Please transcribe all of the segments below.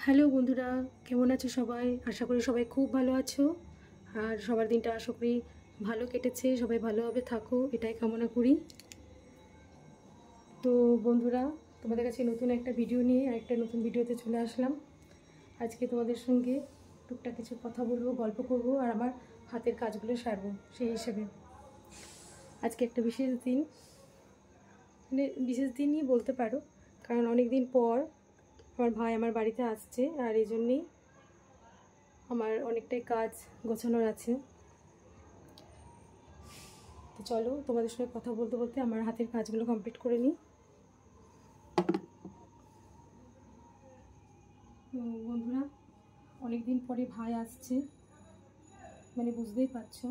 Hello বন্ধুরা, কেমন আছো সবাই? আশা করি সবাই খুব ভালো আছো। আর সবার দিনটা আশা করি ভালো কেটেছে, সবাই ভালোভাবে থাকো এটাই কামনা করি। তো বন্ধুরা, তোমাদের কাছে নতুন একটা ভিডিও নিয়ে আরেকটা নতুন ভিডিওতে চলে আসলাম। আজকে তোমাদের সঙ্গে টুকটাক কিছু কথা বলবো, গল্প করব আর আমার হাতের কাজগুলো সারবো। সেই হিসেবে আজকে একটা বিশেষ দিন, মানে বিশেষ দিনই বলতে পারো, কারণ অনেক দিন পর আমার ভাই আমার বাড়িতে আসছে আর এই জন্যেই আমার অনেকটাই কাজ গোছানোর আছে। তো চলো তোমাদের সঙ্গে কথা বলতে বলতে আমার হাতের কাজগুলো কমপ্লিট করে নিই। তো বন্ধুরা, অনেক দিন পরে ভাই আসছে, মানে বুঝতেই পারছো।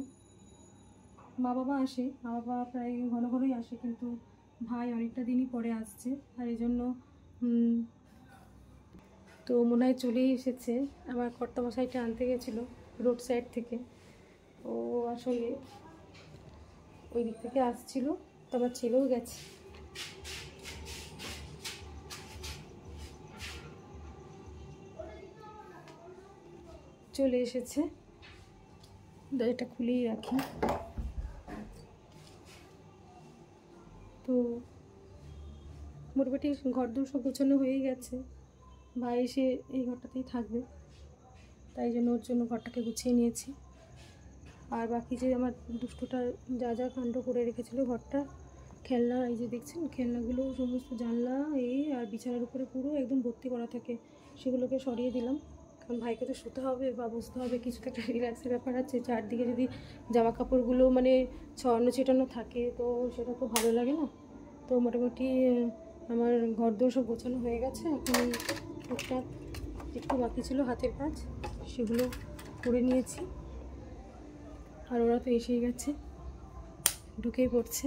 মা বাবা আসে, মা বাবা প্রায় ঘন ঘনই আসে, কিন্তু ভাই অনেকটা দিনই পরে আসছে আর এই জন্য তো মনে হয় চলেই এসেছে। আমার কর্তামশাইটা আনতে গেছিলো রোড সাইড থেকে, ও আসলে ওই দিক থেকে আসছিল, তো আমার ছেলেও গেছে। চলে এসেছে, দরজাটা খুলেই রাখি। তো মোটামুটি ঘরদোর সব গোছানো হয়ে গেছে, ভাই এসে এই ঘরটাতেই থাকবে, তাই জন্য ওর জন্য ঘরটাকে গুছিয়ে নিয়েছি। আর বাকি যে আমার দুষ্টুটা যা যা কাণ্ড করে রেখেছিল ঘরটা, খেলনা, এই যে দেখছেন খেলনাগুলো সমস্ত জানলা এই আর বিছানার উপরে পুরো একদম ভর্তি করা থাকে, সেগুলোকে সরিয়ে দিলাম। কারণ ভাইকে তো শুতে হবে বা বসতে হবে, কিছু তো একটা রিল্যাক্সের ব্যাপার আছে। চারদিকে যদি জামা কাপড়গুলো মানে ছড়ানো ছিটানো থাকে তো সেটা তো ভালো লাগে না। তো মোটামুটি আমার ঘরদোর সব গোছানো হয়ে গেছে। এখন টুকটাক একটু বাকি ছিল হাতের কাজ, সেগুলো করে নিয়েছি। আর ওরা তো এসেই গেছে, ঢুকেই পড়ছে।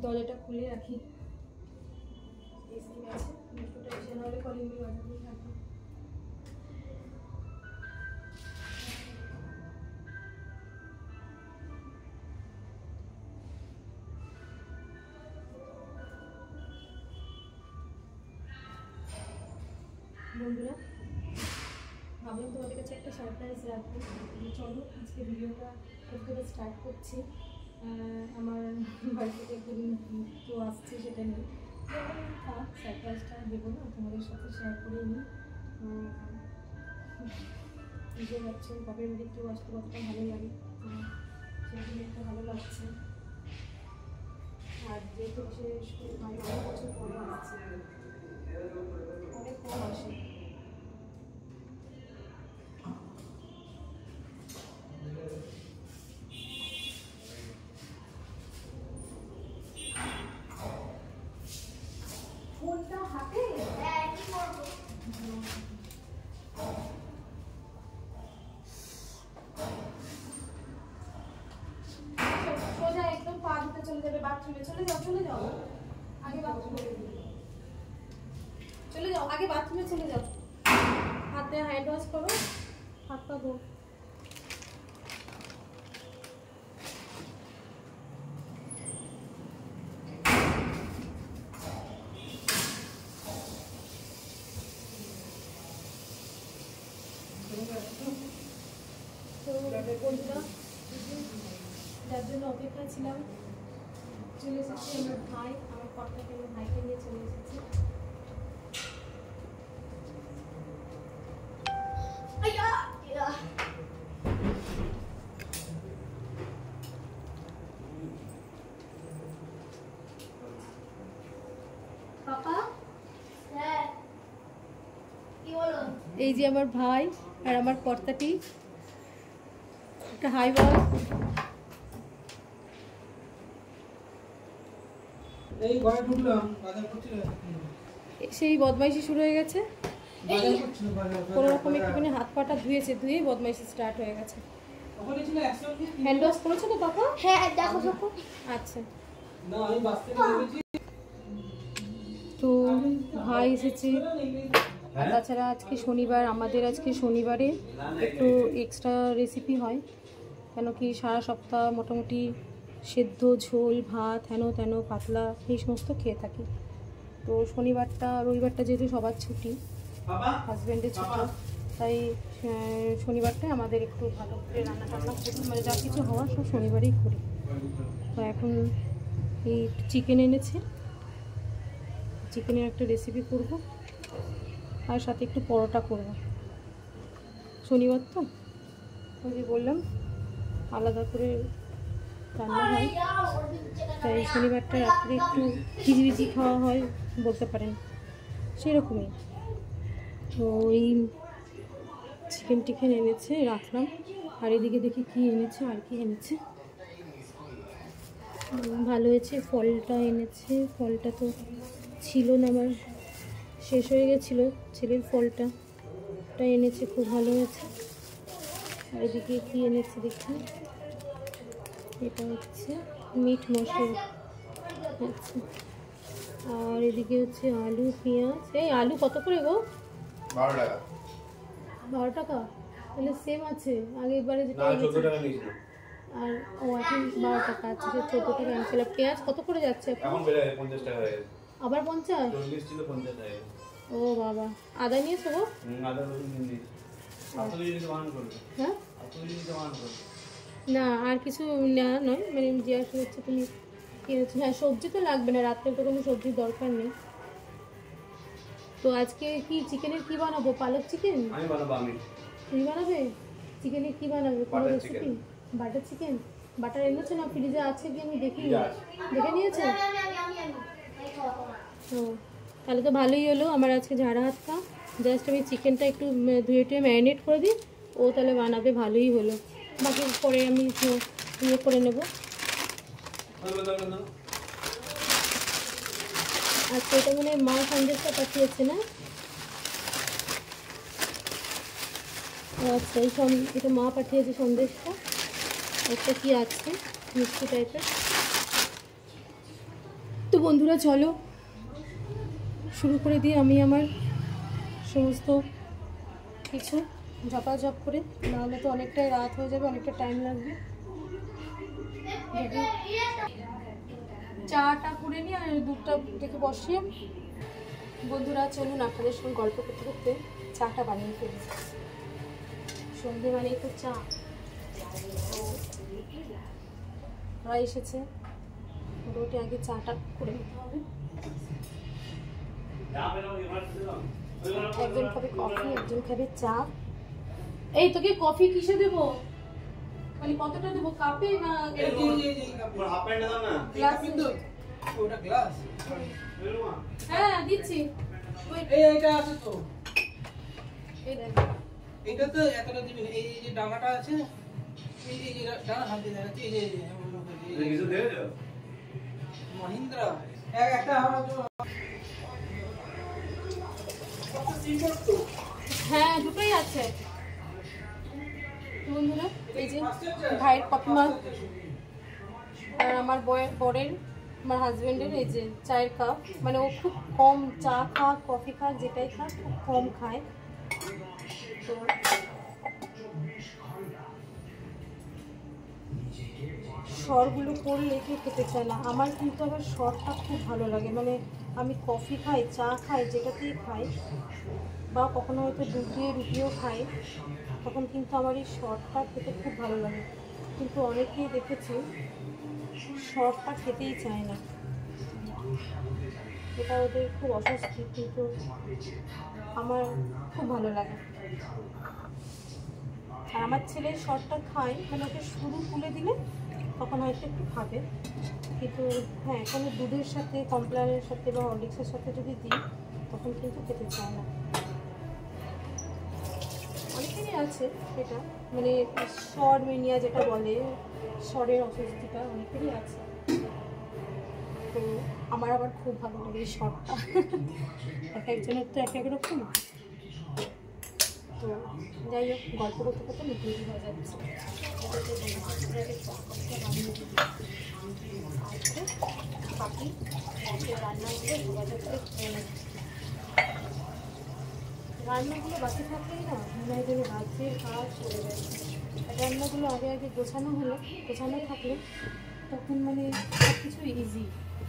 দরজাটা খুলে রাখি, এসে গেছে, দুটোটা এসে নাহলে কলিং বেল বাজাতেই থাকবে। বন্ধুরা, ভাবলাম তোমাদের কাছে একটা সারপ্রাইজ রাখবো। চলো আজকে ভিডিওটা করে স্টার্ট করছি। আমার বাড়ি থেকে একদিন তো আসছে, সেটা নিয়ে সারপ্রাইজটা দেবো না, তোমাদের সাথে শেয়ার করে নিই। বুঝতে পারছো বাপের বাড়ি কেউ আসতে কতটা ভালো লাগে, সেগুলো একটা ভালো লাগছে। আর যেহেতু বিশেষ করে অনেক বছর পরে আসছে, অনেক কম আসে। ফোনটা হাতে কি করবো, সোজা একদম পা ধুতে চলে যাবে বাথরুমে। চলে যাও চলে যাও, আগে বাথরুমে চলে যাও, আগে বাথরুমে চলে যাও। হাতে হ্যান্ড ওয়াশ করো, হাত পা ধো। তো বন্ধুরা, যার জন্য অপেক্ষা ছিলাম চলে এসেছে আমার ভাই, আমার কর্তাকে আমার ভাইকে নিয়ে চলে এসেছে। পাপা, হ্যাঁ কি বলো? এই যে আমার ভাই আর আমার কর্তাটি, একটা হাই বল। এই ঘরে ঢুকলাম, বাজার করছিল, সেই বদমাইশি শুরু হয়ে গেছে। বাজার করছিল, কোনো রকম একটুখানি হাত পাটা ধুয়েছে, ধুয়েই বদমাইশি স্টার্ট হয়ে গেছে। ওখানে ছিল একসঙ্গে। হ্যান্ড ওয়াশ করেছো তো পাপা? হ্যাঁ দেখো দেখো। আচ্ছা, না আমি বাস থেকে নেমেছি। তো ভাই এসেছে। আর তাছাড়া আজকে শনিবার, আমাদের আজকে শনিবারে একটু এক্সট্রা রেসিপি হয়, কেন কি সারা সপ্তাহ মোটামুটি সেদ্ধ ঝোল ভাত হেন তেন পাতলা এই সমস্ত খেয়ে থাকি। তো শনিবারটা রবিবারটা যেহেতু সবার ছুটি, হাজব্যান্ডের ছোটো, তাই শনিবারটাই আমাদের একটু ভালো করে রান্না টান্না করি, মানে যা কিছু হওয়ার সব শনিবারেই করি। তো এখন এই চিকেন এনেছে, চিকেনের একটা রেসিপি করব, আর সাথে একটু পরোটা করব। শনিবার তো ওই যে বললাম আলাদা করে রান্না হয়, তাই শনিবারটা রাত্রে একটু খিচড়ি খাওয়া হয় বলতে পারেন, সেরকমই। তো এই চিকেন টিকেন এনেছে রাখলাম, আর এদিকে দেখি কি এনেছে, আর কি এনেছে। ভালো হয়েছে, ফলটা এনেছে, ফলটা তো ছিল না, আমার শেষ হয়ে গেছিলো, ছেলের ফলটা এনেছে, খুব ভালো হয়েছে। আর এদিকে কি এনেছে দেখি, এটা হচ্ছে মিট মশলা, আচ্ছা। আর এদিকে হচ্ছে আলু পেঁয়াজ। এই আলু কত করে গো? 12 টাকা। 12 টাকা? তাহলে সেম আছে আগেরবারে যেটা। 14 টাকা নিয়েছিল। আর ও এখন 12 টাকা আছে, 14 টাকা আনছিল। পেঁয়াজ কত করে যাচ্ছে এখন বেড়ে 50 টাকা হয়ে গেছে। আবার 50? 40 ছিল 50 টাকা। ও বাবা, আদা নিয়েছো গো? আদা রসুন নিয়ে। আপনি যদি মান করবে। হ্যাঁ, আপনি যদি মান করবে। না আর কিছু নেওয়া নয়, মানে জিজ্ঞাসা হচ্ছে তুমি কি হচ্ছে। হ্যাঁ, সবজি তো লাগবে না, রাত্রে তো কোনো সবজির দরকার নেই। তো আজকে কি চিকেনের কি বানাবো? পালক চিকেন আমি বানাবো। আমি তুমি বানাবে? চিকেনের কি বানাবে? কোনো butter recipe? Chicken. Butter chicken. Butter এনেছো না ফ্রিজে আছে? কি আমি দেখি, দেখে নিয়েছো? ও তাহলে তো ভালোই হলো, আমার আজকে ঝাড়া হাত পা। জাস্ট আমি চিকেনটা একটু ধুয়ে টুয়ে ম্যারিনেট করে দিই, ও তাহলে বানাবে, ভালোই হলো। বাকি পরে আমি ইয়ে করে নেব। আজকে এটা মানে মা সন্দেশটা পাঠিয়েছে না? আচ্ছা, এটা মা পাঠিয়েছে সন্দেশটা। একটা কি আছে মিষ্টি টাইপের। তো বন্ধুরা চলো শুরু করে দিই আমি আমার সমস্ত কিছু ঝপাঝপ করে, নাহলে তো অনেকটাই রাত হয়ে যাবে, অনেকটা টাইম লাগবে। চাটা করে নিই আর দুধটা দেখে বসিয়ে। বন্ধুরা চলুন আপনাদের সঙ্গে গল্প করতে করতে চাটা বানিয়ে ফেলি। সন্ধে মানেই তো চা। ওরা এসেছে, মোটামুটি আগে চাটা করে নিতে হবে। একজন খাবে কফি, একজন খাবে চা। এই তোকে কফি কিসে দেবো? মানে কতটা দেবো, কাপে না হাফ প্যান্ট দাও না। গ্লাস? ওটা গ্লাস। হ্যাঁ দিচ্ছি। এইটা আছে তো। এই দেখ, এটা তো এতটা দিবি না। এই যে ডাঙাটা আছে, এই যে ডাঙা হাত দিয়ে দেখাচ্ছি, এই যে কিছু দিয়ে দাও। মহিন্দ্রা একটা আমার তো কত সিম্পল তো। হ্যাঁ দুটোই আছে। বন্ধুরা এই যে ভাইয়ের কফি মাগ, আর আমার বরের আমার হাজব্যান্ডের এই যে চায়ের কাপ। মানে ও খুব কম চা খাক, কফি খাক, যেটাই খাক খুব কম খায়। তো সরগুলো করলে কেউ খেতে চায় না, আমার কিন্তু আবার সরটা খুব ভালো লাগে। মানে আমি কফি খাই, চা খাই, যেটাতেই খাই, বা কখনো হয়তো দুধ দিয়ে রুটিও খাই, তখন কিন্তু আমার এই সরটা খেতে খুব ভালো লাগে। কিন্তু অনেকেই দেখেছি সরটা খেতেই চায় না, এটা ওদের খুব অস্বস্তি, কিন্তু আমার খুব ভালো লাগে। আর আমার ছেলের শরটা খায়, মানে ওকে শুরু তুলে দিলে তখন হয়তো একটু খাবে, কিন্তু হ্যাঁ কোনো দুধের সাথে, কমপ্লানের সাথে বা হরলিক্সের সাথে যদি দিই তখন কিন্তু খেতে চায় না। অনেকেরই আছে এটা, মানে স্বর মেনিয়া যেটা বলে, স্বরের অস্বস্তিটা অনেকেরই আছে। তো আমার আবার খুব ভালো লাগে এই স্বরটা। এক একজনের তো এক এক রকম। তো যাই হোক, গল্প করতে করতে মুখে হয়ে যাচ্ছে। বাকি রান্নাগুলো বাকি থাকলেই না মনে হয় যেন রাজ্যের কাজ চলে যায়। রান্নাগুলো আগে আগে গোছানো হলে, গোছানো থাকলে তখন মানে সব কিছু ইজি,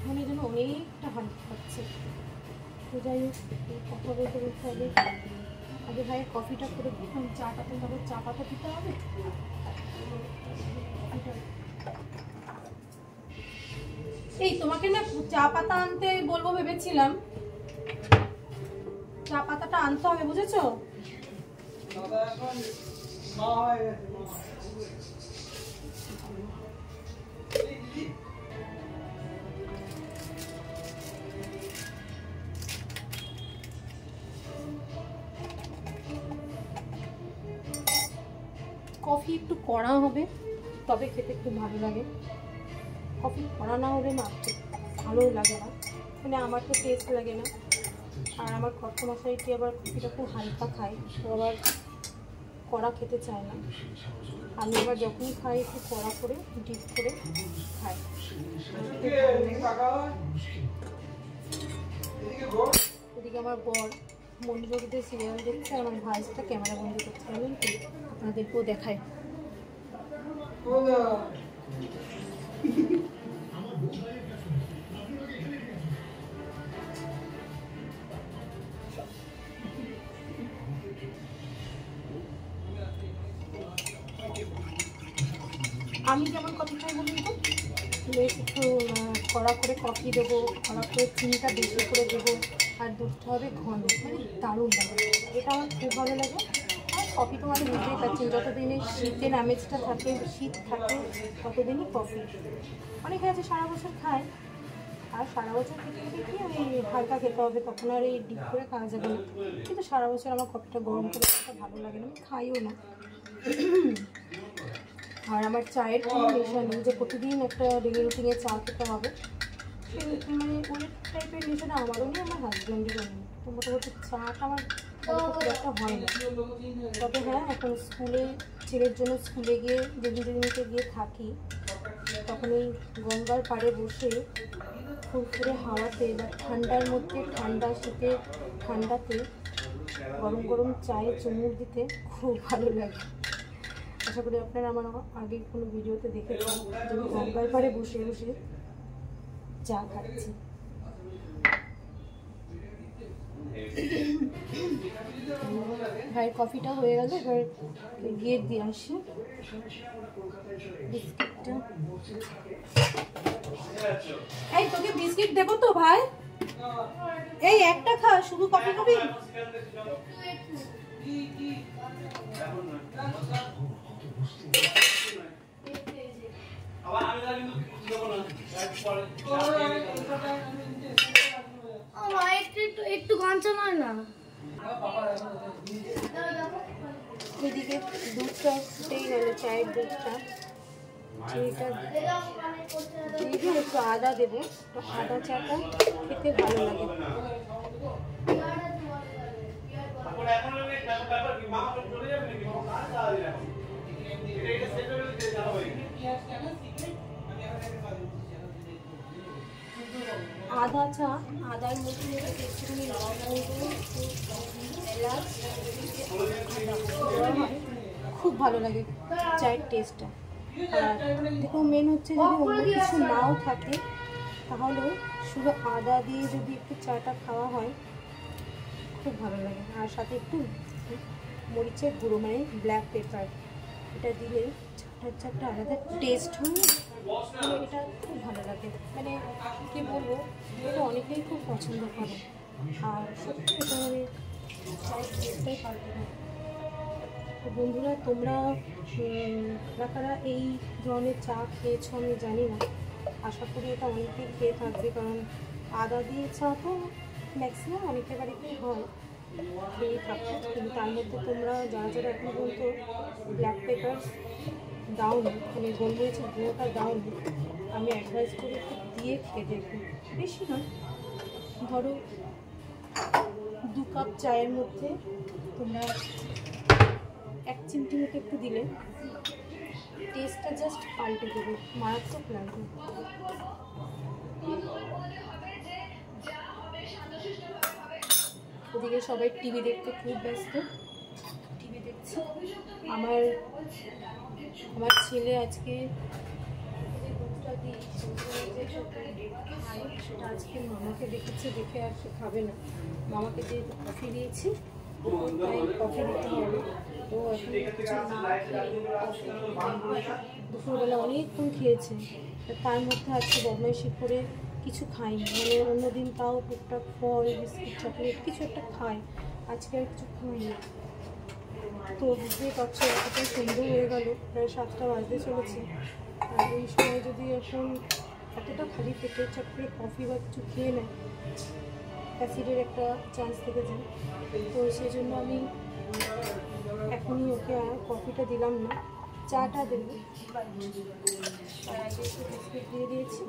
মনে যেন অনেকটা হাল্কা থাকছে। তো যাই হোক, কথা বলতে বলতে আগে আগে ভাইয়ের কফিটা করে দিই, কারণ চাটা তো ধরো চা পাতা দিতে হবে। এই তোমাকে না চা পাতা আনতে বলবো ভেবেছিলাম, চা পাতাটা আনতে হবে, বুঝেছো? কফি একটু কড়া হবে তবে খেতে একটু ভালো লাগে, কফি কড়া না হলে না ভালো লাগে না, মানে আমার তো টেস্ট লাগে না। আর আমার কর্তামশাইটি আবার কফিটা খুব হালকা খায়, তো আবার কড়া খেতে চায় না। আমি আবার যখনই খাই একটু কড়া করে ডিপ করে খাই। এদিকে আমার বর মনোযোগীতে সিরিয়াল দেখছে, আমার ভাইসটা ক্যামেরা বন্দি করতে পারবেন কি আপনাদেরকেও দেখায়। আমি যেমন কফি খাই বলুন তো, বেশ একটু কড়া করে কফি দেবো, কড়া করে চিনিটা বেশি করে দেবো, আর দুধটা হবে ঘন, মানে দারুণ লাগে, এটা আমার খুব ভালো লাগে। আর কফি তো মানে বুঝতেই পারছেন, যতদিনে শীতের আমেজটা থাকে, শীত থাকে, ততদিনই কফি। অনেকে আছে সারা বছর খায়, আর সারা বছর খেতে খেতে কি ওই হালকা খেতে হবে, তখন আর এই ডিপ করে খাওয়া যাবে না। কিন্তু সারা বছর আমার কফিটা গরম করে খেতে ভালো লাগে না, আমি খাইও না। আর আমার চায়ের কোনো নেশা নেই যে প্রতিদিন একটা ডেলি রুটিনে চা খেতে হবে, মানে ওই টাইপের নেশাটা আমারও নেই, আমার হাজব্যান্ডেরও নেই। তো মোটামুটি চাটা আমার খুব একটা হয় না। তবে হ্যাঁ, এখন স্কুলে ছেলের জন্য স্কুলে গিয়ে যেদিনকে গিয়ে থাকি, তখন এই গঙ্গার পাড়ে বসে ফুরফুরে হাওয়াতে বা ঠান্ডার মধ্যে, ঠান্ডা শীতে ঠান্ডাতে গরম গরম চায়ে চুমুক দিতে খুব ভালো লাগে। আশা করি আপনারা আমার আগের কোনো ভিডিওতে দেখেছেন যে আমি গঙ্গার পাড়ে বসে বসে চা খাচ্ছি। ভাইয়ের কফিটা হয়ে গেল, এবার গিয়ে দিয়ে আসি বিস্কিটটা। এই তোকে বিস্কিট দেবো তো ভাই? এই একটা খা, শুধু কফি খাবি? একটু কাঁচা নয় না। এদিকে দুধটা ফুটেই গেল, চায়ের দুধটা। এটা দিয়ে একটু আদা দেবো, আদা চাটা খেতে ভালো লাগে। আদা চা, আদার মধ্যে একটুখানি লবঙ্গ, এলাচ, খুব ভালো লাগে চায়ের টেস্টটা। আর দেখো মেন হচ্ছে যদি অন্য কিছু নাও থাকে তাহলেও শুধু আদা দিয়ে যদি একটু চাটা খাওয়া হয় খুব ভালো লাগে। আর সাথে একটু মরিচের গুঁড়ো, মানে ব্ল্যাক পেপার, এটা দিলে চাটা আলাদা টেস্ট হয়, মানে এটা খুব ভালো লাগে। মানে কী বলবো, এটা অনেকেই খুব পছন্দ করে, আর সত্যি এটা মানে চায়ের টেস্টটাই পাল্টে দেয়। তো বন্ধুরা, তোমরা কারা কারা এই ধরনের চা খেয়েছো আমি জানি না, আশা করি এটা অনেকেই খেয়ে থাকবে, কারণ আদা দিয়ে চা তো ম্যাক্সিমাম অনেকের বাড়িতেই হয়, খেয়ে থাকো। কিন্তু তার মধ্যে তোমরা যারা যারা এখনো পর্যন্ত ব্ল্যাক পেপার দাওনি, মানে গোলমরিচের গুঁড়োটা দাওনি, আমি অ্যাডভাইস করি একটু দিয়ে খেয়ে দেখুন। বেশি নয়, ধরো 2 কাপ চায়ের মধ্যে তোমরা 1 চিমটি মতো একটু দিলে টেস্টটা জাস্ট পাল্টে দেবে, মারাত্মক লাগবে। ওদিকে সবাই টিভি দেখতে খুব ব্যস্ত, টিভি দেখছি। আমার ছেলে আজকে দুধটা দিই সেটা আজকে মামাকে দেখেছে, দেখে আর সে খাবে না। মামাকে যে কফি দিয়েছি তাই কফি দিতে হবে। তো দুপুরবেলা অনেকক্ষণ খেয়েছে, তার মধ্যে আজকে বদমাইশি করে কিছু খাইনি, মানে অন্যদিন তাও টুকটাক ফল বিস্কিট চকলেট কিছু একটা খায়, আজকে আর কিছু খাইনি। তো বুঝতেই পারছো এতটাই সুন্দর হয়ে গেল, প্রায় 7টা বাজতে চলেছে। আর এই সময় যদি এখন এতটা খালি পেটে চট করে কফি বা কিছু খেয়ে নেয়, অ্যাসিডের একটা চান্স থেকে যায়। তো সেই জন্য আমি এখনই ওকে আর কফিটা দিলাম না, চাটা দেবো। বিস্কিট দিয়ে দিয়েছি,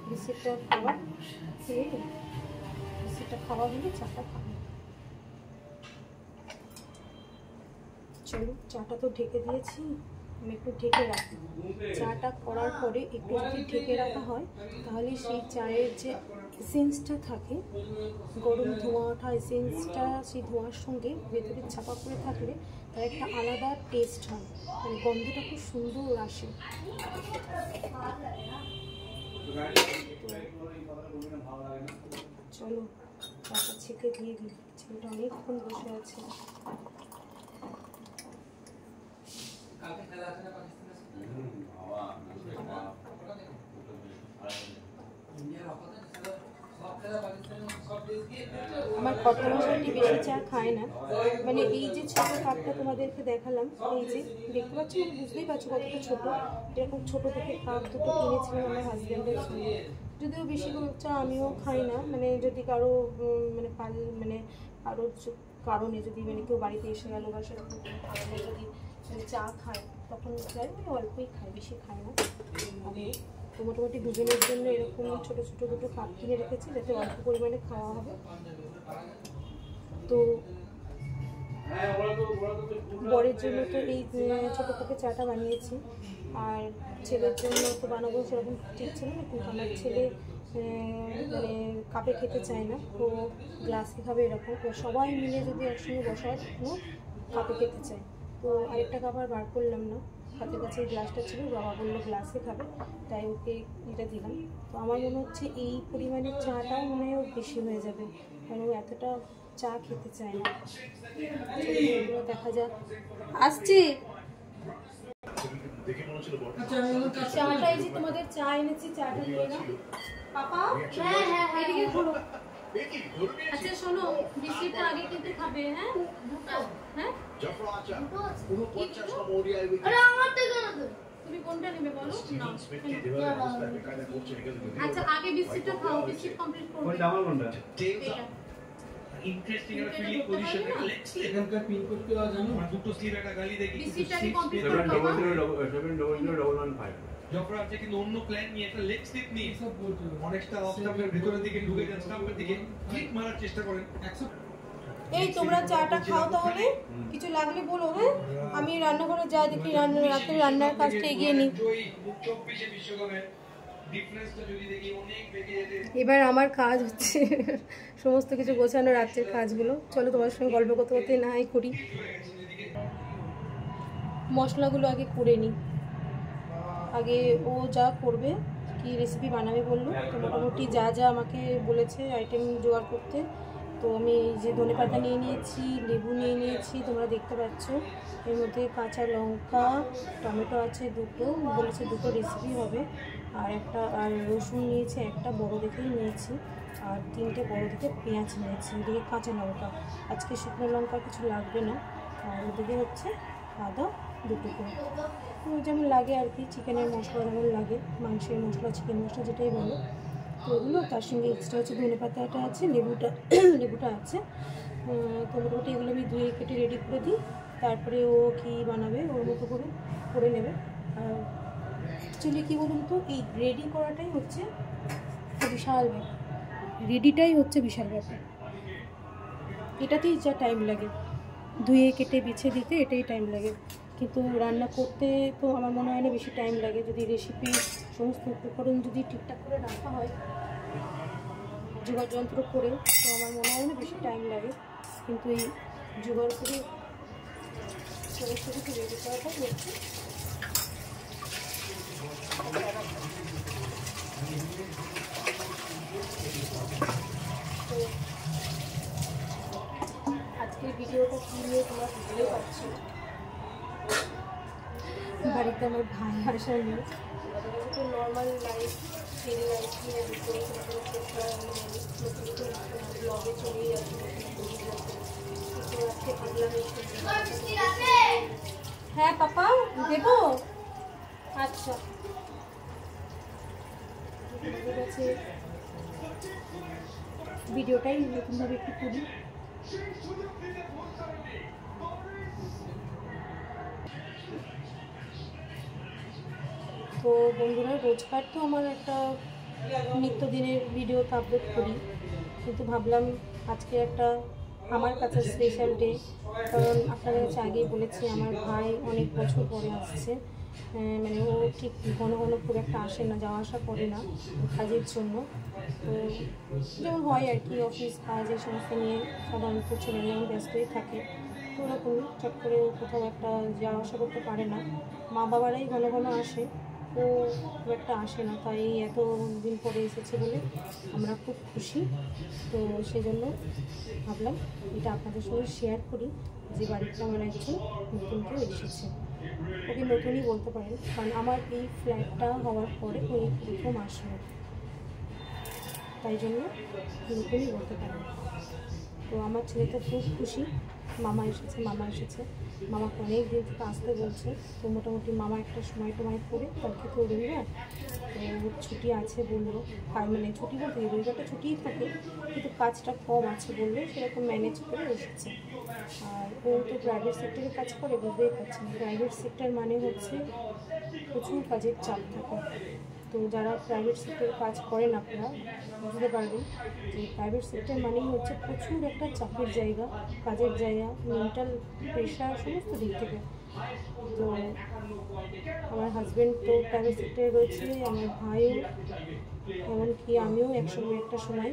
বিস্কিটটা খাওয়া খেয়ে বিস্কিটটা খাওয়া হলে চাটা খাবো। চলো চাটা তো ঢেকে দিয়েছি, আমি একটু ঢেকে রাখি। চাটা করার পরে একটু যদি ঢেকে রাখা হয় তাহলে সেই চায়ের যে এসেন্সটা থাকে, গরম ধোঁয়া ওঠা এসেন্সটা সেই ধোঁয়ার সঙ্গে ভেতরে চাপা করে থাকলে তার একটা আলাদা টেস্ট হয়, মানে গন্ধটা খুব সুন্দর আসে। চলো চাটা ছেঁকে দিয়ে দিই, ছেলেটা অনেকক্ষণ বসে আছে। আমার কর্তামশাইটি বেশি চা খায় না, মানে এই যে ছোটো কাপটা তোমাদেরকে দেখালাম, এই যে দেখতে পাচ্ছ, মানে বুঝতেই পারছো কতটা ছোটো, এরকম ছোটো থেকে কাপ দুটো কিনেছিলাম আমার হাজব্যান্ডের জন্য। যদিও বেশি চা আমিও খাই না, মানে যদি কারো মানে কারোর কারণে যদি মানে কেউ বাড়িতে এসে গেলো বা সেরকম কারণে যদি মানে চা খায় তখন যাই মানে অল্পই খায়, বেশি খায় না। আমি তো মোটামুটি দুজনের জন্য এরকম ছোটো ছোটো দুটো কাপ কিনে রেখেছি যাতে অল্প পরিমাণে খাওয়া হবে। তো বরের জন্য তো এই ছোটো থেকে চাটা বানিয়েছি, আর ছেলের জন্য তো বানাবো সেরকম ঠিক ছিল না, কিন্তু আমার ছেলে মানে কাপে খেতে চায় না, তো গ্লাসে খাবে এরকম। সবাই মিলে যদি একসঙ্গে বসার জন্য কাপে খেতে চায়, তো আরেকটা কাপ আর বার করলাম না, হাতের কাছে গ্লাসটা ছিল, বাবা বললো গ্লাসে খাবে, তাই ওকে এটা দিলাম। তো আমার মনে হচ্ছে এই পরিমাণের চাটাও মনে হয় বেশি হয়ে যাবে, কারণ ও এতটা চা খেতে চায় না। দেখা যাক, আসছি। চাটা এই যে তোমাদের চা এনেছি, চাটা নিয়ে নাও। পাপা এদিকে ঘুরো। আচ্ছা শোনো, বিস্কিটটা আগে কিন্তু খাবে, হ্যাঁ হ্যাঁ তুমি কোনটা নেবে বলো? আচ্ছা আগে বিস্কিটটা খাও, বিস্কিট কমপ্লিট করবে। ইন্টারেস্টিং একটা ফিলিং পজিশন এখানকার পিন কোড কি জানো? দুটো স্লিপ একটা গালি দেখি, বিস্কিটটাকে কমপ্লিট করবে। 700070011 যখন আপনি কিন্তু অন্য প্ল্যান নিয়ে একটা লেগ স্লিপ নিয়ে সব বলছো অনেকটা অফ স্টাম্পের ভিতরের দিকে ঢুকে যান, স্টাম্পের দিকে ক্লিক মারার চেষ্টা করেন। এই তোমরা চাটা খাও, তাহলে কিছু লাগলে বলো, হ্যাঁ আমি রান্নাঘরে যা দেখি, রাতে রান্নার কাজটা এগিয়ে নিই। এবার আমার কাজ হচ্ছে সমস্ত কিছু গোছানো, রাত্রের কাজগুলো। চলো তোমার সঙ্গে গল্প করতে করতে নাই করি। মশলাগুলো আগে করে নিই, আগে ও যা করবে, কি রেসিপি বানাবে বললো, তো মোটামুটি যা যা আমাকে বলেছে আইটেম জোগাড় করতে, তো আমি এই যে ধনেপাতা নিয়ে নিয়েছি, লেবু নিয়ে নিয়েছি, তোমরা দেখতে পাচ্ছ, এর মধ্যে কাঁচা লঙ্কা, টমেটো আছে দুটো, বলেছে দুটো রেসিপি হবে, আর রসুন নিয়েছি একটা বড় দেখেই নিয়েছি, আর 3টে বড় দেখে পেঁয়াজ নিয়েছি, এদিকে কাঁচা লঙ্কা, আজকে শুকনো লঙ্কা কিছু লাগবে না, আর ওদিকে হচ্ছে আদা দুটো করে, যেমন লাগে আর কি, চিকেনের মশলা যেমন লাগে, মাংসের মশলা, চিকেন মশলা যেটাই বলো, তো ওগুলো। তার সঙ্গে এক্সট্রা হচ্ছে ধনে পাতাটা আছে, লেবুটা আছে, তো মোটামুটি এগুলো আমি ধুয়ে কেটে রেডি করে দিই, তারপরে ও কী বানাবে ওর মতো করে নেবে। আর অ্যাকচুয়ালি কী বলুন তো, এই রেডি করাটাই হচ্ছে বিশাল ব্যাপার, রেডিটাই হচ্ছে বিশাল ব্যাপার, এটাতেই যা টাইম লাগে, ধুয়ে কেটে বিছিয়ে দিতে এটাই টাইম লাগে, কিন্তু রান্না করতে তো আমার মনে হয় না বেশি টাইম লাগে, যদি রেসিপি সমস্ত উপকরণ যদি ঠিকঠাক করে রাখা হয় জোগাড় যন্ত্র করে, তো আমার মনে হয় না বেশি টাইম লাগে, কিন্তু এই জোগাড় করে সমস্ত কিছু রেডি করাটাই হচ্ছে। তো আজকে আজকের ভিডিওটা কী নিয়ে তোমরা বুঝতে পারছো। বাড়িতে আমার ভাই আসা নেই, তো নর্মাল লাইফ ডেলি লাইফ নিয়ে ব্লগে চলেই যাচ্ছে। আজকে ভাবলাম হ্যাঁ পাপা দেবো, আচ্ছা ঠিক আছে। ভিডিওটাই নতুনভাবে একটু করি। তো বন্ধুরা, রোজকার তো আমার একটা নিত্যদিনের ভিডিওতে আপলোড করি, কিন্তু ভাবলাম আজকে একটা আমার কাছে স্পেশাল ডে। কারণ আপনাদের কাছে আগেই বলেছি আমার ভাই অনেক বছর পরে আসছে, মানে ও ঠিক ঘন ঘন খুব একটা আসে না, যাওয়া আসা করে না কাজের জন্য। তো যেমন হয় আর কি, অফিস কাজ এই সমস্ত নিয়ে সাধারণত ছেলে যেমন ব্যস্তই থাকে, তো ওরকম চট করে কোথাও একটা যাওয়া আসা করতে পারে না। মা বাবারাই ঘন ঘন আসে, ও খুব একটা আসে না, তাই এত দিন পরে এসেছে বলে আমরা খুব খুশি। তো সেই জন্য ভাবলাম এটা আপনাদের সঙ্গে শেয়ার করি যে বাড়িতে আমার একজন নতুন কেউ এসেছে। ওকে নতুনই বলতে পারেন, কারণ আমার এই ফ্ল্যাটটা হওয়ার পরে ওই প্রথম আসলো, তাই জন্য নতুনই বলতে পারেন। তো আমার ছেলে তো খুব খুশি, মামা এসেছে মামা এসেছে। মামাকে অনেক দিন থেকে আসতে বলছে, তো মোটামুটি মামা একটা সময় করে কালকে তো রবিবার, তো ছুটি আছে বললো। আর মানে ছুটি বলতে রবিবারটা ছুটিই থাকে, কিন্তু কাজটা কম আছে বললে সেরকম ম্যানেজ করে এসেছে। আর ও তো প্রাইভেট সেক্টরে কাজ করে, বুঝতেই পারছেন প্রাইভেট সেক্টর মানে হচ্ছে প্রচুর কাজের চাপ থাকে। তো যারা প্রাইভেট সেক্টরে কাজ করেন আপনারা বুঝতে পারবেন যে প্রাইভেট সেক্টর মানেই হচ্ছে প্রচুর একটা চাপের জায়গা, কাজের জায়গা, মেন্টাল প্রেশার সমস্ত দিক থেকে। তো আমার হাজব্যান্ড তো প্রাইভেট সেক্টরে রয়েছে, আমার ভাইও, এমনকি আমিও একসঙ্গে একটা সময়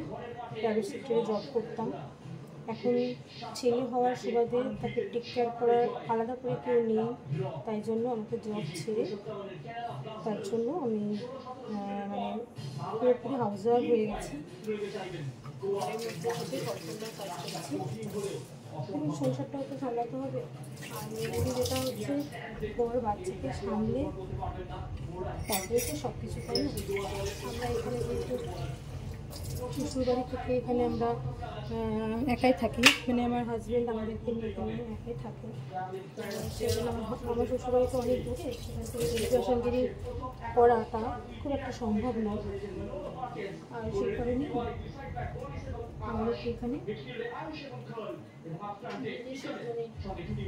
প্রাইভেট সেক্টরে জব করতাম। এখন ছেলে হওয়ার সুবাদে তাকে টেক কেয়ার করার আলাদা করে কেউ নেই, তাই জন্য আমাকে জব ছেড়ে তার জন্য আমি মানে পুরোপুরি হাউস ওয়াইফ হয়ে গেছি। এখন সংসারটাও তো সামলাতে হবে, আর মেয়েদের যেটা হচ্ছে বড় বাচ্চাকে সামলে তারপরে তো সব কিছু, তাই না? আমরা এখানে যেহেতু শ্বশুরবাড়ি থেকে এখানে আমরা একাই থাকি, মানে আমার হাজব্যান্ড আমাদেরকে নিয়ে এখানে একাই থাকে। সেজন্য আমার শ্বশুরবাড়িতে অনেক দূরে, সেখান থেকে এডুকেশনগিরি করাটা খুব একটা সম্ভব নয়। আর সেই কারণে আমাদেরকে এখানে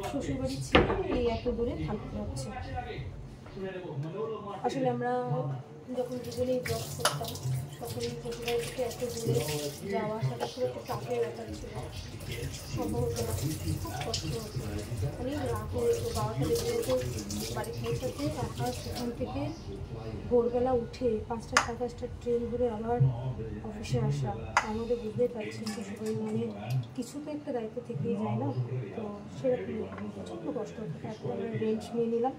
শ্বশুরবাড়ি ছেড়ে এই এত দূরে থাকতে হচ্ছে। আসলে আমরা যখন দুজনেই জব করতাম তখন শ্বশুরবাড়ি থেকে এত দূরে যাওয়া আসাটা খুব একটা চাপের ব্যাপার ছিল, সম্ভব হতো না, খুব কষ্ট হতো, অনেক রাত হয়ে যেত, 12টা বেজে যেত বাড়ি পৌঁছাতে। আর সেখান থেকে ভোরবেলা উঠে 5টা সাড়ে 5টার ট্রেন ধরে আবার অফিসে আসা, আমাদের বুঝতেই পারছি শ্বশুরবাড়ি মানে কিছু তো একটা দায়িত্ব থেকেই যায় না, তো সেরকম প্রচণ্ড কষ্ট হতো। তারপর আমরা রেন্ট নিয়ে নিলাম,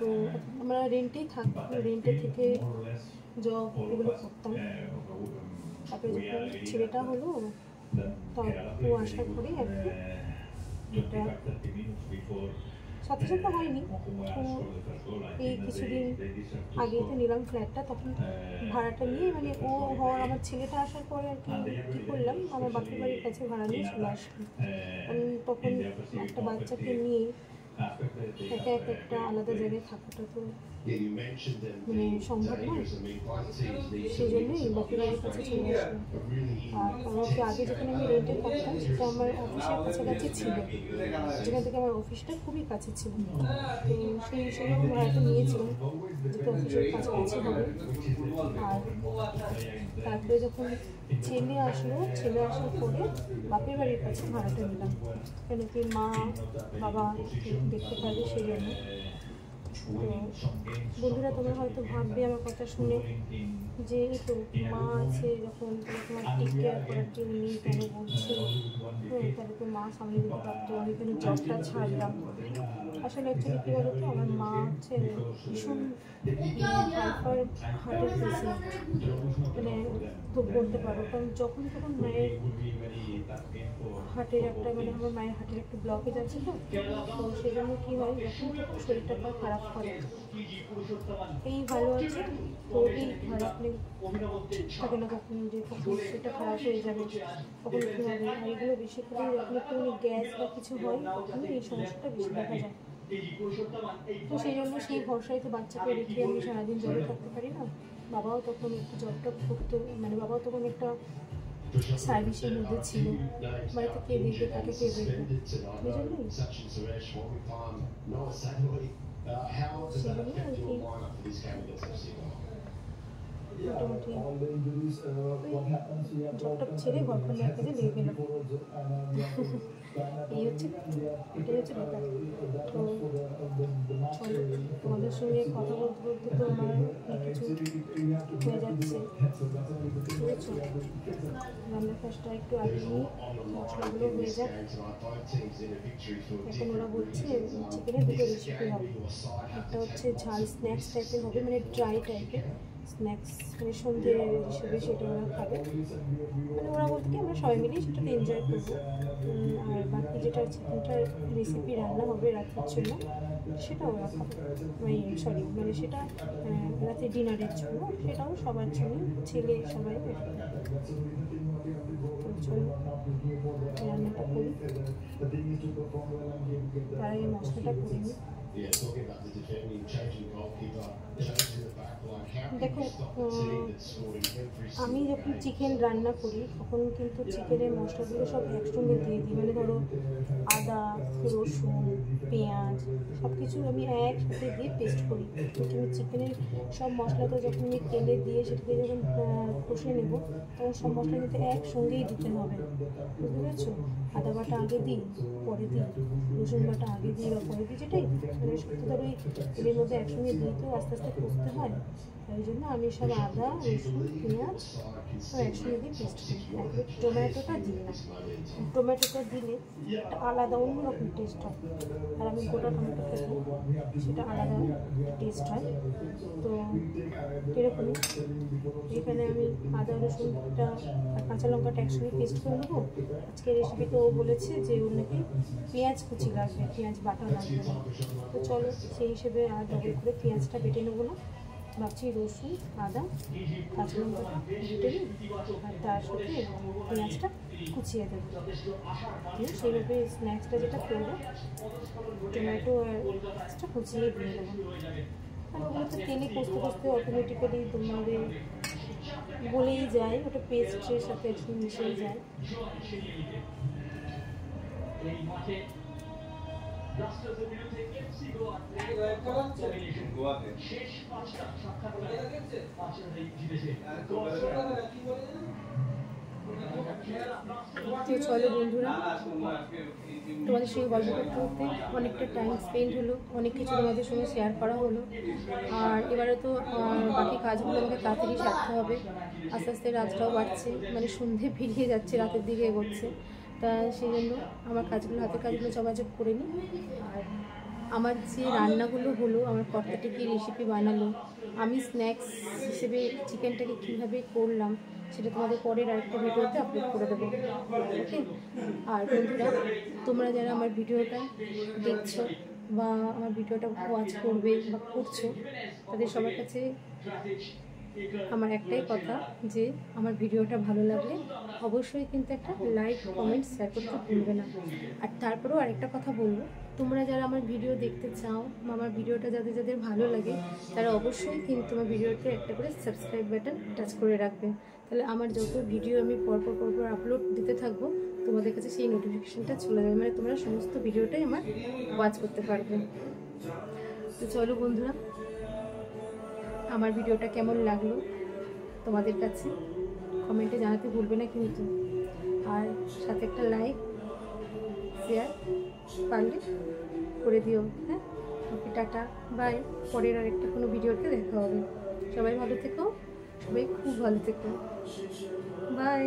তো আমরা রেন্টেই থাকতাম, রেন্টে থেকে জব এগুলো করতাম। তারপরে যখন ছেলেটা হলো ও আসার পরেই আর কি এটা সাথে সাথে হয়নি, তো এই কিছুদিন আগেই তো নিলাম ফ্ল্যাটটা, তখন ভাড়াটা নিয়ে মানে ও হওয়ার আমার ছেলেটা আসার পরে আর কি কী করলাম, আমার বাপের বাড়ির কাছে ভাড়া নিয়ে চলে আসলাম। তখন একটা বাচ্চাকে নিয়ে একা একটা আলাদা জায়গায় থাকাটা তো মানে সম্ভব নয়, সেই জন্যই বাপের বাড়ির কাছে চলে আসলাম। আর আমাকে আগে যেখানে আমি রেন্টে থাকতাম সেটা আমার অফিসের কাছাকাছি ছিল, যেখান থেকে আমার অফিসটা খুবই কাছে ছিল, তো সেই হিসেবে আমি ভাড়াটা নিয়েছিলাম যেটা অফিসের কাছাকাছি হবে। আর তারপরে যখন ছেলে আসলো, ছেলে আসার পরে বাপের বাড়ির কাছে ভাড়াটা নিলাম, কেন কি মা বাবা দেখতে পারবে সেই জন্য। তো বন্ধুরা তোমরা হয়তো ভাববে আমার কথা শুনে যে এই তো মা আছে যখন তোমার টেক কেয়ার করার কেউ নেই কেন বলছে, তাহলে তো মা সামনে দিতে পারতো, আমি কেন জবটা ছাড়লাম। আসলে অ্যাকচুয়ালি কী বলতো, আমার মা হচ্ছে ভীষণ হাইপার হার্টের পেশেন্ট, মানে খুব বলতে পারো, কারণ যখন তখন মায়ের হার্টের একটা মানে আমার মায়ের হার্টের একটা ব্লকেজ আছে, তো সেই জন্য কী হয় যখন তখন শরীরটা খারাপ করে। এই ভালো আছে তো এই খারাপ নেই থাকে না কখন, যে কখন সেটা খারাপ হয়ে যাবে, কখন কী হবে। আর এগুলো বেশি করে যখন একটু গ্যাস বা কিছু হয় তখন এই সমস্যাটা বেশি দেখা যায়। তো সেই জন্য সেই ভরসায় তো বাচ্চাকে রেখে আমি সারাদিন জবে থাকতে পারি না। বাবাও তখন একটু জবটা করতো, মানে বাবাও তখন একটা সার্ভিসের মধ্যে ছিল, বাড়িতে কে দেখবে, তাকে কে দেখবে, এই জন্যই মোটামুটি জবটা ছেড়ে ঘরটা নিয়ে কাজে লেগে গেলাম। এই হচ্ছে এটাই হচ্ছে ব্যাপার। তো চলো তোমাদের সঙ্গে কথা বলতে বলতে তো আমার কিছু হয়ে যাচ্ছে, বুঝেছো। রান্নার কাজটা একটু আগে নিয়ে মশলাগুলো হয়ে যাক। এখন ওরা বলছে চিকেনের দুটো রেসিপি হবে, একটা হচ্ছে ঝাল স্ন্যাক্স টাইপের হবে, মানে ড্রাই টাইপের স্ন্যাক্স, মানে সন্ধ্যে হিসেবে সেটা ওরা খাবে, মানে ওরা বলতে কি আমরা সবাই মিলেই সেটাতে এনজয় করবো। আর বাকি যেটা চিকেনটার রেসিপি রান্না হবে রাতের জন্য সেটা ওরা খাবে, সরি মানে সেটা রাতে ডিনারের জন্য, সেটাও সবার জন্য, ছেলে সবাই। চলো রান্নাটা করি, তার আগে মশলাটা করে নিই। দেখো আমি যখন চিকেন রান্না করি তখন কিন্তু চিকেনের মশলাগুলো সব একসঙ্গে দিয়ে দিই, মানে ধরো আদা, রসুন, পেঁয়াজ সব কিছু আমি একসাথে দিয়ে পেস্ট করি। কিন্তু চিকেনের সব মশলাটা যখন আমি তেলে দিয়ে সেটাকে যখন কষে নেব তখন সব মশলা কিন্তু একসঙ্গেই দিতে হবে, বুঝতে পেরেছো। আদা বাটা আগে দিই পরে দিই, রসুন বাটা আগে দিই বা পরে দিই, যেটাই মানে সত্যি ধরো এর মধ্যে একসঙ্গে দিই তো আস্তে আস্তে কষতে হয়, তাই জন্য আমি সব আদা, রসুন, পেঁয়াজ সব একসঙ্গে দিয়ে পেস্ট করি। একবার টমেটোটা দিই না, টমেটোটা দিলে একটা আলাদা অন্যরকম টেস্ট হয়, আর আমি গোটা টমেটোটা দিই সেটা আলাদা টেস্ট হয়। তো এরকমই এখানে আমি আদা রসুনটা আর কাঁচা লঙ্কাটা একসঙ্গে পেস্ট করে নেবো। আজকে রেসিপি তো ও বলেছে যে ওর নাকি পেঁয়াজ কুচি লাগবে, পেঁয়াজ বাটা লাগবে না, তো চলো সেই হিসেবে আর ডবল করে পেঁয়াজটা বেটে নেবো না, ভাবছি রসুন, আদা, কাঁচা লঙ্কা বেটে নিই আর তার সাথে পেঁয়াজটা কুচিয়ে দেবো। সেইভাবে স্ন্যাক্সটা যেটা করবো টমেটো আর পেঁয়াজটা কুচিয়ে দিয়ে দেবো, আর ওগুলো তো তেলে কষতে কষতে অটোমেটিক্যালি তোমাদের বলেই যায়, ওটা পেস্টের সাথে একটু মিশেই যায়। তো চলো বন্ধুরা তোমাদের সঙ্গে গল্প করতে করতে অনেকটা টাইম স্পেন্ড হলো, অনেক কিছু তোমাদের সঙ্গে শেয়ার করা হলো। আর এবারে তো বাকি কাজগুলো আমাকে তাড়াতাড়ি সারতে হবে, আস্তে আস্তে রাতটাও বাড়ছে, মানে সন্ধে পেরিয়ে যাচ্ছে, রাতের দিকে এগোচ্ছে, তা সেই জন্য আমার কাজগুলো হাতের কাজগুলো যোগাযোগ করে নিই। আর আমার যে রান্নাগুলো হলো, আমার কর্তাটা কি রেসিপি বানালো, আমি স্ন্যাক্স হিসেবে চিকেনটাকে কীভাবে করলাম সেটা তোমাদের পরের আরেকটা ভিডিওতে আপলোড করে দেবো, ওকে। আর বন্ধুরা তোমরা যারা আমার ভিডিওটা দেখছো বা আমার ভিডিওটা ওয়াচ করবে বা করছো, তাদের সবার কাছে আমার একটাই কথা যে আমার ভিডিওটা ভালো লাগলে অবশ্যই কিন্তু একটা লাইক, কমেন্ট, শেয়ার করতে ভুলবে না। আর তারপরেও আরেকটা কথা বলবো, তোমরা যারা আমার ভিডিও দেখতে চাও বা আমার ভিডিওটা যাদের যাদের ভালো লাগে তারা অবশ্যই কিন্তু আমার ভিডিওতে একটা করে সাবস্ক্রাইব বাটন টাচ করে রাখবে, তাহলে আমার যত ভিডিও আমি পরপর আপলোড দিতে থাকবো তোমাদের কাছে সেই নোটিফিকেশানটা চলে যাবে, মানে তোমরা সমস্ত ভিডিওটাই আমার ওয়াচ করতে পারবে। তো চলো বন্ধুরা আমার ভিডিওটা কেমন লাগলো তোমাদের কাছে কমেন্টে জানাতে ভুলবে না কিন্তু, আর সাথে একটা লাইক শেয়ার পারলে করে দিও, হ্যাঁ। ওকে টাটা বাই। পরের আরেকটা কোনো ভিডিওতে দেখা হবে। সবাই ভালো থেকো, সবাই খুব ভালো থেকো, বাই।